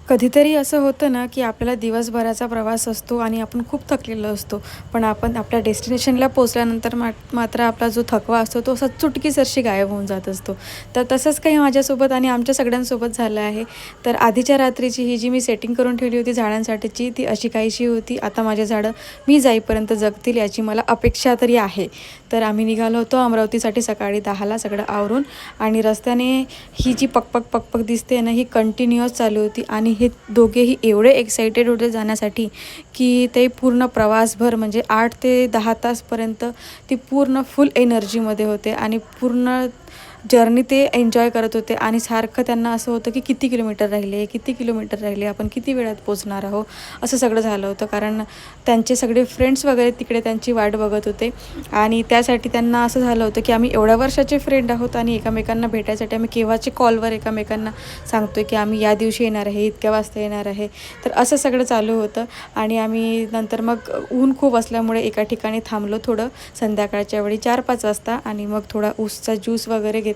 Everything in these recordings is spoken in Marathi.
कधीतरी असं होतं ना, की आपल्याला दिवसभराचा प्रवास असतो आणि आपण खूप थकलेलो असतो. पण आपण आपल्या डेस्टिनेशनला पोहोचल्यानंतर मात्र आपला जो थकवा असतो तो असा चुटकीसरशी गायब होऊन जात असतो. तर तसंच काही माझ्यासोबत आणि आमच्या सगळ्यांसोबत झालं आहे. तर आधीच्या रात्रीची ही जी मी सेटिंग करून ठेवली होती झाडांसाठीची, ती अशी काहीशी होती. आता माझे झाडं मी जाईपर्यंत जगतील याची मला अपेक्षा तरी आहे. तर आम्ही निघालो होतो अमरावतीसाठी सकाळी 10ला सगळं आवरून, आणि रस्त्याने ही जी पकपक पकपक दिसते ना, ही कंटिन्युअस चालू होती. आणि हे दोघेही एवढे एक्साइटेड होते जाण्यासाठी की ते पूर्ण प्रवासभर म्हणजे 8 ते 10 तासपर्यंत ती पूर्ण फुल एनर्जीमध्ये होते आणि पूर्ण जर्नी ते एन्जॉय करत होते. आणि सारखं त्यांना असं होतं की किती किलोमीटर राहिले, आपण किती वेळात पोचणार आहोत, असं सगळं झालं होतं. कारण त्यांचे सगळे फ्रेंड्स वगैरे तिकडे त्यांची वाट बघत होते. आणि त्यासाठी त्यांना असं झालं होतं की आम्ही एवढ्या वर्षाचे फ्रेंड आहोत आणि एकमेकांना भेटायसाठी आम्ही केव्हाचे कॉलवर एकमेकांना सांगतो की आम्ही या दिवशी येणार आहे, इतक्या वाजता येणार आहे. तर असं सगळं चालू होतं. आणि आम्ही नंतर मग ऊन खूप असल्यामुळे एका ठिकाणी थांबलो थोडं संध्याकाळच्या वेळी 4-5 वाजता. आणि मग थोडा ऊसचा ज्यूस वगैरे घेतला.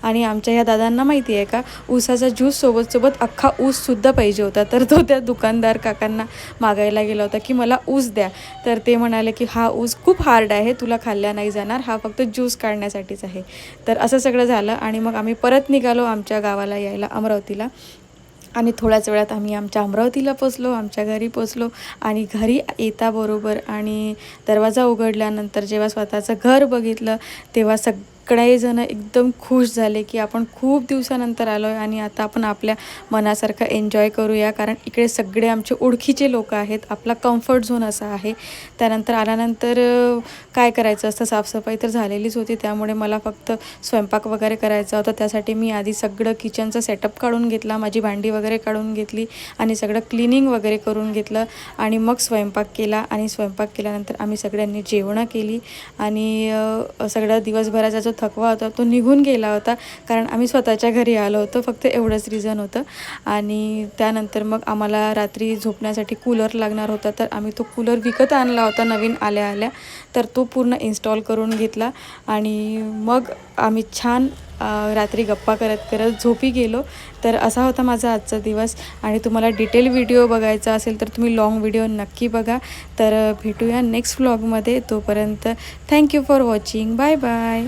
आणि आमच्या ह्या दादांना माहिती आहे का, ऊसाचा ज्यूस सोबत अख्खा ऊससुद्धा पाहिजे होता. तर तो त्या दुकानदार काकांना मागायला गेला होता की मला ऊस द्या. तर ते म्हणाले की हा ऊस खूप हार्ड आहे, तुला खाल्ल्या नाही जाणार, हा फक्त ज्यूस काढण्यासाठीच आहे. तर असं सगळं झालं. आणि मग आम्ही परत निघालो आमच्या गावाला यायला, अमरावतीला. आणि थोड्याच वेळात आम्ही आमच्या अमरावतीला पोचलो, आमच्या घरी पोचलो. आणि घरी येताबरोबर आणि दरवाजा उघडल्यानंतर जेव्हा स्वतःचं घर बघितलं, तेव्हा सगळेजण एकदम खुश झाले की आपण खूप दिवसानंतर आलो आहे आणि आता आपण आपल्या मनासारखं एन्जॉय करूया. कारण इकडे सगळे आमचे ओळखीचे लोक आहेत, आपला कम्फर्ट झोन असा आहे. त्यानंतर आल्यानंतर काय करायचं असतं, साफसफाई तर झालेलीच होती, त्यामुळे मला फक्त स्वयंपाक वगैरे करायचा होता. त्यासाठी मी आधी सगळं किचनचं सेटअप काढून घेतला, माझी भांडी वगैरे काढून घेतली आणि सगळं क्लिनिंग वगैरे करून घेतलं. आणि मग स्वयंपाक केला. आणि स्वयंपाक केल्यानंतर आम्ही सगळ्यांनी जेवणं केली. आणि सगळा दिवसभराचा जो थकवा होता तो निघून गेला होता, कारण आम्ही स्वतःच्या घरी आलो होतो. फक्त एवढंच रिझन होतं. आणि त्यानंतर मग आम्हाला रात्री झोपण्यासाठी कूलर लागणार होता, तर आम्ही तो कूलर विकत आणला होता नवीन आल्या आल्या. तर तो पूर्ण इन्स्टॉल करून घेतला. आणि मग आम्ही छान रात्री गप्पा करत करत झोपी गेलो. तर असा होता माझा आजचा दिवस. आणि तुम्हाला डिटेल व्हिडिओ बघायचा असेल तर तुम्ही लाँग व्हिडिओ नक्की बघा. तर भेटूया नेक्स्ट व्लॉगमध्ये. तोपर्यंत thank you for watching. Bye bye.